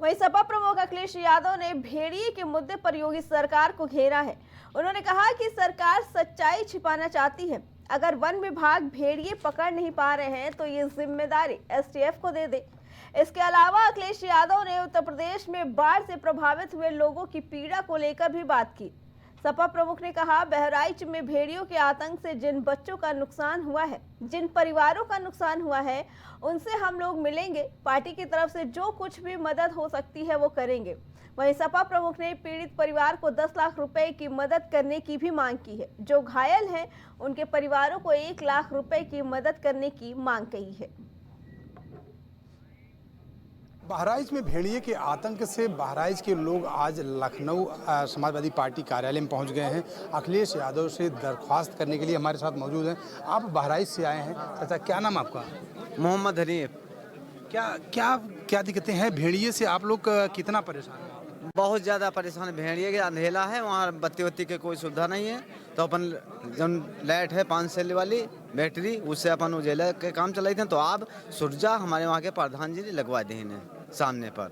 वहीं सपा प्रमुख अखिलेश यादव ने भेड़िए के मुद्दे पर योगी सरकार को घेरा है। उन्होंने कहा कि सरकार सच्चाई छिपाना चाहती है। अगर वन विभाग भेड़िए पकड़ नहीं पा रहे हैं तो ये जिम्मेदारी एसटीएफ को दे दे। इसके अलावा अखिलेश यादव ने उत्तर प्रदेश में बाढ़ से प्रभावित हुए लोगों की पीड़ा को लेकर भी बात की। सपा प्रमुख ने कहा, बहराइच में भेड़ियों के आतंक से जिन बच्चों का नुकसान हुआ है, जिन परिवारों का नुकसान हुआ है, उनसे हम लोग मिलेंगे। पार्टी की तरफ से जो कुछ भी मदद हो सकती है वो करेंगे। वहीं सपा प्रमुख ने पीड़ित परिवार को 10 लाख रुपए की मदद करने की भी मांग की है। जो घायल हैं उनके परिवारों को 1 लाख रुपए की मदद करने की मांग की है। बहराइच में भेड़िए के आतंक से बहराइच के लोग आज लखनऊ समाजवादी पार्टी कार्यालय में पहुंच गए हैं। अखिलेश यादव से दरख्वास्त करने के लिए हमारे साथ मौजूद हैं। आप बहराइच से आए हैं। अच्छा, क्या नाम आपका? मोहम्मद हनीफ। क्या क्या क्या दिक्कतें हैं? भेड़िए से आप लोग कितना परेशान हैं? बहुत ज़्यादा परेशान। भेड़िए के अंधेला है, वहाँ बत्ती वत्ती की कोई सुविधा नहीं है। तो अपन जब लाइट है 5 सेल वाली बैटरी, उससे अपन उजेला के काम चलाई थे। तो आप सुरजा हमारे वहाँ के प्रधान जी ने लगवा दी इन्हें सामने पर,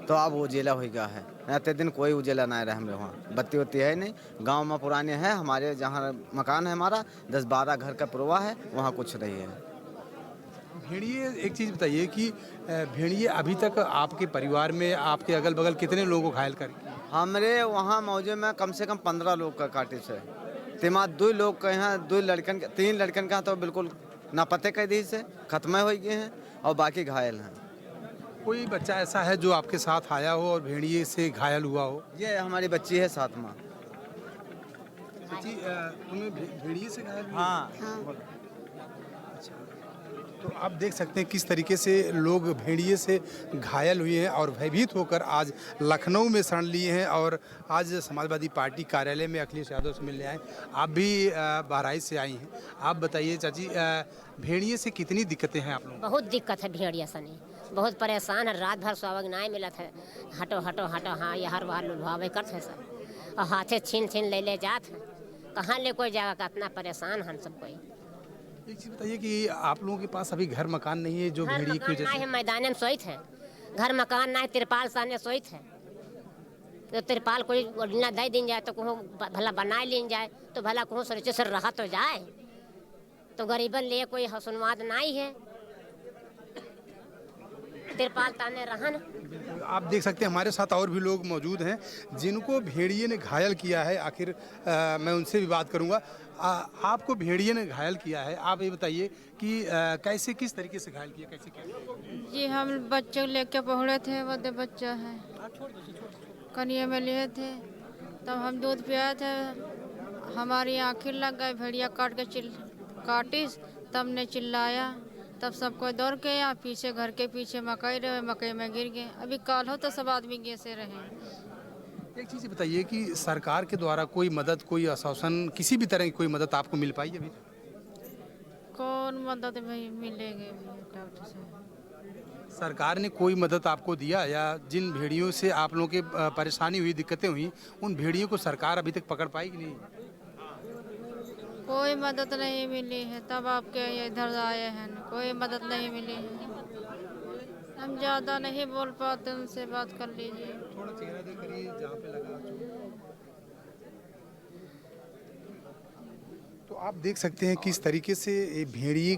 तो अब उजेला हो गया है। आते दिन कोई उजेला नहीं रहा हमें, वहाँ बत्ती वत्ती है नहीं। गांव में पुराने हैं हमारे, जहाँ मकान है हमारा 10-12 घर का पुरवा है, वहाँ कुछ नहीं है। भेड़िए, एक चीज़ बताइए कि भेड़िए अभी तक आपके परिवार में, आपके अगल बगल कितने लोगों को घायल कर? हमारे वहाँ मौजे में कम से कम 15 लोग का काटे से तिमा 2 लोग के हैं, 2 लड़कन 3 लड़कन का तो बिल्कुल नापते कैदी से खत्म हो गए हैं और बाकी घायल हैं। कोई बच्चा ऐसा है जो आपके साथ आया हो और भेड़िए से घायल हुआ हो? ये हमारी बच्ची है 7 माह। बच्ची तुम्हें भेड़िए से घायल हुई? हाँ। अच्छा, तो आप देख सकते हैं किस तरीके से लोग भेड़िए से घायल हुए हैं और भयभीत होकर आज लखनऊ में शरण लिए हैं और आज समाजवादी पार्टी कार्यालय में अखिलेश यादव से मिलने आए। आप भी बहराइच से आई हैं। आप बताइए चाची, भेड़िए से कितनी दिक्कतें हैं आप लोगों को? बहुत दिक्कत है भेड़िया से नहीं, बहुत परेशान है। रात भर सोवग नहीं मिलत है। हटो हटो हटो, हाँ ये हर बार लुभावे करते हैं सब, और हाथे छीन छीन ले जात है। कहाँ ले कोई जगह का, इतना परेशान हम सब कोई। एक चीज़ बताइए कि आप लोगों के पास अभी घर मकान नहीं है जो घर भेड़िए की मकान वजह नहीं से? है, मैदान में सोइत है। घर मकान नहीं, तिरपाल सामने सोइत है। तो तिरपाल कोई ओढ़ना दे दिन जाए तो कहूँ भला बनाए लीन जाए, तो भला कहूँ सुरक्षित से रहा तो जाए। तो गरीबन लिए कोई सुनवाद नहीं है, तिरपाल ताने रहन। आप देख सकते हैं हमारे साथ और भी लोग मौजूद हैं जिनको भेड़िए ने घायल किया है। आखिर मैं उनसे भी बात करूंगा। आपको भेड़िए ने घायल किया है, आप ये बताइए कि कैसे, किस तरीके से घायल किया, कैसे किया? जी, हम बच्चे लेके पहुँचे थे, वो बच्चा है कनिया में लिए थे, तब हम दूध पियाए थे। हमारी आँखें लग गई, भेड़िया काट के काटिस, तब ने चिल्लाया, तब सबको दौड़ के यहाँ पीछे, घर के पीछे मकई रहे, मकई में गिर गए। अभी काल हो तो सब आदमी कैसे रहे। एक चीज़ बताइए कि सरकार के द्वारा कोई मदद, कोई आश्वासन, किसी भी तरह की कोई मदद आपको मिल पाई अभी? कौन मदद भाई मिलेगी डॉक्टर से? सरकार ने कोई मदद आपको दिया, या जिन भेड़ियों से आप लोगों के परेशानी हुई, दिक्कतें हुई, उन भेड़ियों को सरकार अभी तक पकड़ पाई कि नहीं? कोई मदद नहीं मिली है, तब आपके इधर आए हैं, कोई मदद नहीं मिली है। हम ज़्यादा नहीं बोल पाते, उनसे बात कर लीजिए। थोड़ा चेहरा देख करिए जहाँ पे लगा। तो आप देख सकते हैं किस तरीके से भेड़िए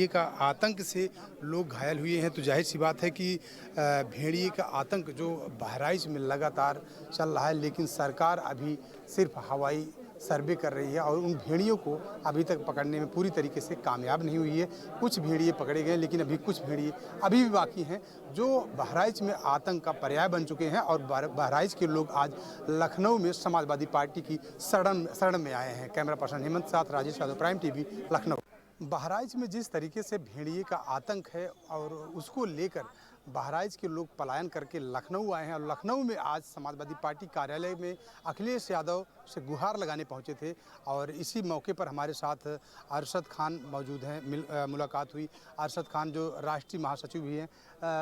का आतंक से लोग घायल हुए हैं। तो जाहिर सी बात है कि भेड़िए का आतंक जो बहराइच में लगातार चल रहा है, लेकिन सरकार अभी सिर्फ हवाई सर्वे कर रही है और उन भेड़ियों को अभी तक पकड़ने में पूरी तरीके से कामयाब नहीं हुई है। कुछ भेड़िए पकड़े गए, लेकिन अभी कुछ भेड़िए अभी भी बाकी हैं जो बहराइच में आतंक का पर्याय बन चुके हैं। और बहराइच के लोग आज लखनऊ में समाजवादी पार्टी की शरण में आए हैं। कैमरा पर्सन हेमंत साथ राजेश यादव, प्राइम टीवी, लखनऊ। बहराइच में जिस तरीके से भेड़िए का आतंक है और उसको लेकर बहराइच के लोग पलायन करके लखनऊ आए हैं और लखनऊ में आज समाजवादी पार्टी कार्यालय में अखिलेश यादव से गुहार लगाने पहुंचे थे। और इसी मौके पर हमारे साथ अरशद खान मौजूद हैं। मुलाकात हुई। अरशद खान जो राष्ट्रीय महासचिव भी हैं।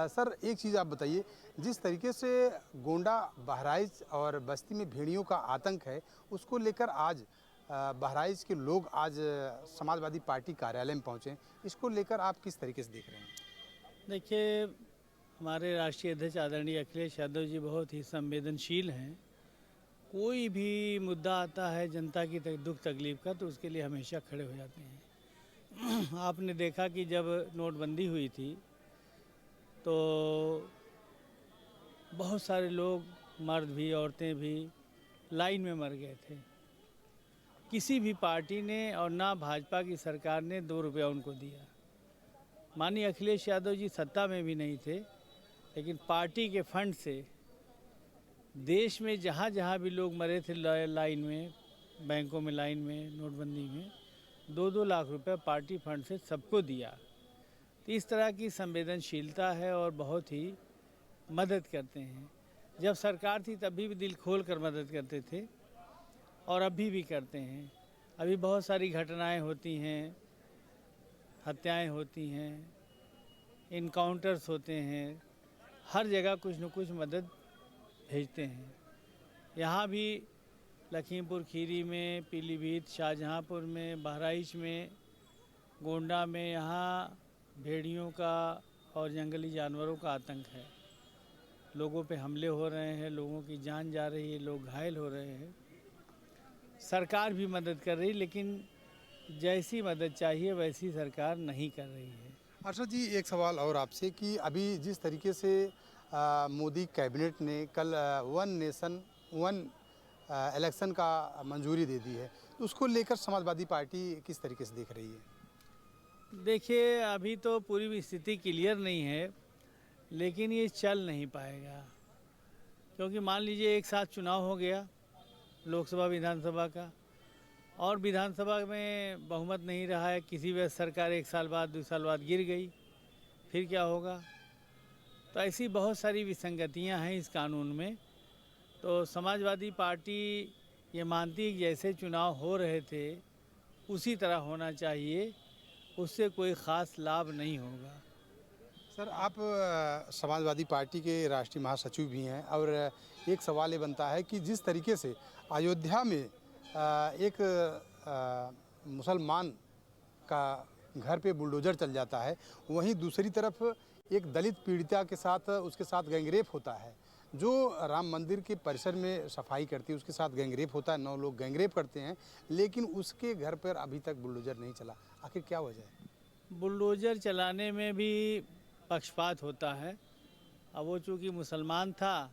सर, एक चीज़ आप बताइए, जिस तरीके से गोंडा, बहराइच और बस्ती में भेड़ियों का आतंक है, उसको लेकर आज बहराइच के लोग आज समाजवादी पार्टी कार्यालय में पहुंचे, इसको लेकर आप किस तरीके से देख रहे हैं? देखिए, हमारे राष्ट्रीय अध्यक्ष आदरणीय अखिलेश यादव जी बहुत ही संवेदनशील हैं। कोई भी मुद्दा आता है जनता की दुख तकलीफ का तो उसके लिए हमेशा खड़े हो जाते हैं। आपने देखा कि जब नोटबंदी हुई थी तो बहुत सारे लोग, मर्द भी औरतें भी, लाइन में मर गए थे। किसी भी पार्टी ने और ना भाजपा की सरकार ने 2 रुपया उनको दिया। माननीय अखिलेश यादव जी सत्ता में भी नहीं थे, लेकिन पार्टी के फंड से देश में जहाँ जहाँ भी लोग मरे थे लाइन में, बैंकों में लाइन में, नोटबंदी में, 2-2 लाख रुपए पार्टी फंड से सबको दिया। तो इस तरह की संवेदनशीलता है और बहुत ही मदद करते हैं। जब सरकार थी तभी भी दिल खोल कर मदद करते थे और अभी भी करते हैं। अभी बहुत सारी घटनाएं होती हैं, हत्याएं होती हैं, इनकाउंटर्स होते हैं, हर जगह कुछ न कुछ मदद भेजते हैं। यहाँ भी लखीमपुर खीरी में, पीलीभीत, शाहजहाँपुर में, बहराइच में, गोंडा में, यहाँ भेड़ियों का और जंगली जानवरों का आतंक है। लोगों पे हमले हो रहे हैं, लोगों की जान जा रही है, लोग घायल हो रहे हैं। सरकार भी मदद कर रही, लेकिन जैसी मदद चाहिए वैसी सरकार नहीं कर रही है। अर्षद जी, एक सवाल और आपसे कि अभी जिस तरीके से मोदी कैबिनेट ने कल 1 नेशन 1 इलेक्शन का मंजूरी दे दी है, तो उसको लेकर समाजवादी पार्टी किस तरीके से देख रही है? देखिए, अभी तो पूरी स्थिति क्लियर नहीं है, लेकिन ये चल नहीं पाएगा, क्योंकि मान लीजिए एक साथ चुनाव हो गया लोकसभा विधानसभा का, और विधानसभा में बहुमत नहीं रहा है, किसी वजह सरकार 1 साल बाद 2 साल बाद गिर गई, फिर क्या होगा? तो ऐसी बहुत सारी विसंगतियां हैं इस कानून में। तो समाजवादी पार्टी ये मानती है कि जैसे चुनाव हो रहे थे उसी तरह होना चाहिए, उससे कोई ख़ास लाभ नहीं होगा। सर, आप समाजवादी पार्टी के राष्ट्रीय महासचिव भी हैं और एक सवाल ये बनता है कि जिस तरीके से अयोध्या में एक मुसलमान का घर पे बुलडोजर चल जाता है, वहीं दूसरी तरफ एक दलित पीड़िता के साथ उसके साथ गैंगरेप होता है। जो राम मंदिर के परिसर में सफाई करती है उसके साथ गैंगरेप होता है, 9 लोग गैंगरेप करते हैं, लेकिन उसके घर पर अभी तक बुलडोजर नहीं चला। आखिर क्या वजह है? बुलडोजर चलाने में भी पक्षपात होता है। अब वो चूँकि मुसलमान था,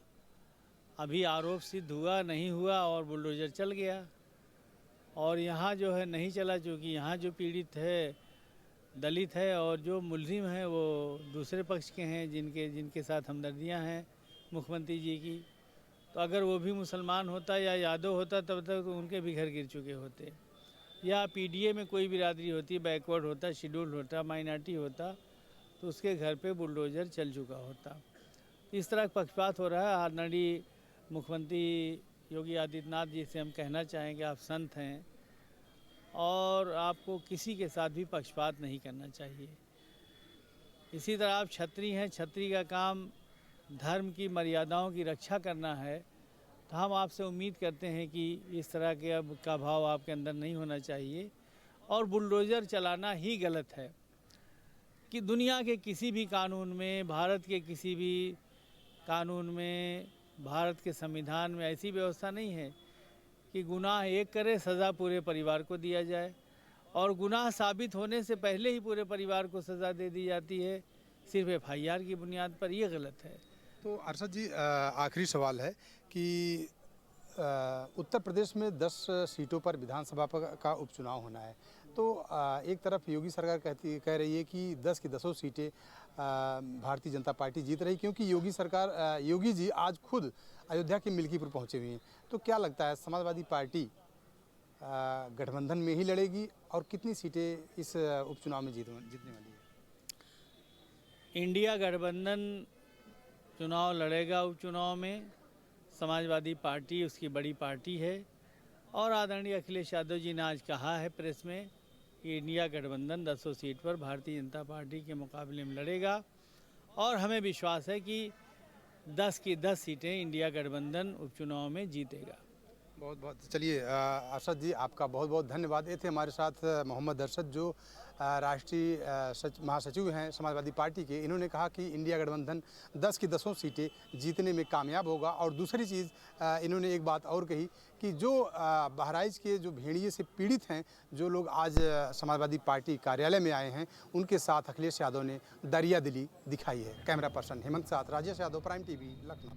अभी आरोप सिद्ध हुआ नहीं हुआ और बुलडोजर चल गया, और यहाँ जो है नहीं चला, चूँकि यहाँ जो पीड़ित है दलित है और जो मुलजिम हैं वो दूसरे पक्ष के हैं, जिनके साथ हमदर्दियाँ हैं मुख्यमंत्री जी की। तो अगर वो भी मुसलमान होता या यादव होता तब तक तो उनके भी घर गिर चुके होते। या पीडीए में कोई बिरादरी होती, बैकवर्ड होता, शेड्यूल्ड होता, माइनॉरिटी होता, तो उसके घर पे बुलडोजर चल चुका होता। इस तरह का पक्षपात हो रहा है। आदरणीय मुख्यमंत्री योगी आदित्यनाथ जी से हम कहना चाहेंगे, आप संत हैं और आपको किसी के साथ भी पक्षपात नहीं करना चाहिए। इसी तरह आप छत्री हैं, छत्री का काम धर्म की मर्यादाओं की रक्षा करना है, तो हम आपसे उम्मीद करते हैं कि इस तरह के अब का भाव आपके अंदर नहीं होना चाहिए। और बुलडोज़र चलाना ही गलत है कि दुनिया के किसी भी कानून में, भारत के किसी भी कानून में, भारत के संविधान में ऐसी व्यवस्था नहीं है कि गुनाह एक करे सज़ा पूरे परिवार को दिया जाए, और गुनाह साबित होने से पहले ही पूरे परिवार को सज़ा दे दी जाती है सिर्फ FIR की बुनियाद पर। यह गलत है। तो अर्षद जी, आखिरी सवाल है कि उत्तर प्रदेश में 10 सीटों पर विधानसभा का उपचुनाव होना है, तो एक तरफ योगी सरकार कह रही है कि 10 की 10 सीटें भारतीय जनता पार्टी जीत रही, क्योंकि योगी जी आज खुद अयोध्या के मिल्कीपुर पहुंचे हुए हैं। तो क्या लगता है, समाजवादी पार्टी गठबंधन में ही लड़ेगी और कितनी सीटें इस उपचुनाव में जीतने वाली है? इंडिया गठबंधन चुनाव लड़ेगा। उपचुनाव में समाजवादी पार्टी उसकी बड़ी पार्टी है, और आदरणीय अखिलेश यादव जी ने आज कहा है प्रेस में कि इंडिया गठबंधन 10 सीट पर भारतीय जनता पार्टी के मुकाबले में लड़ेगा, और हमें विश्वास है कि 10 की 10 सीटें इंडिया गठबंधन उपचुनाव में जीतेगा। बहुत बहुत चलिए अरशद जी, आपका बहुत बहुत धन्यवाद। ये थे हमारे साथ मोहम्मद अरशद, जो राष्ट्रीय महासचिव हैं समाजवादी पार्टी के। इन्होंने कहा कि इंडिया गठबंधन 10 की 10 सीटें जीतने में कामयाब होगा। और दूसरी चीज़ इन्होंने एक बात और कही कि जो बहराइच के जो भेड़िए से पीड़ित हैं, जो लोग आज समाजवादी पार्टी कार्यालय में आए हैं, उनके साथ अखिलेश यादव ने दरिया दिली दिखाई है। कैमरा पर्सन हेमंत साथ राजेश यादव, प्राइम टीवी, लखनऊ।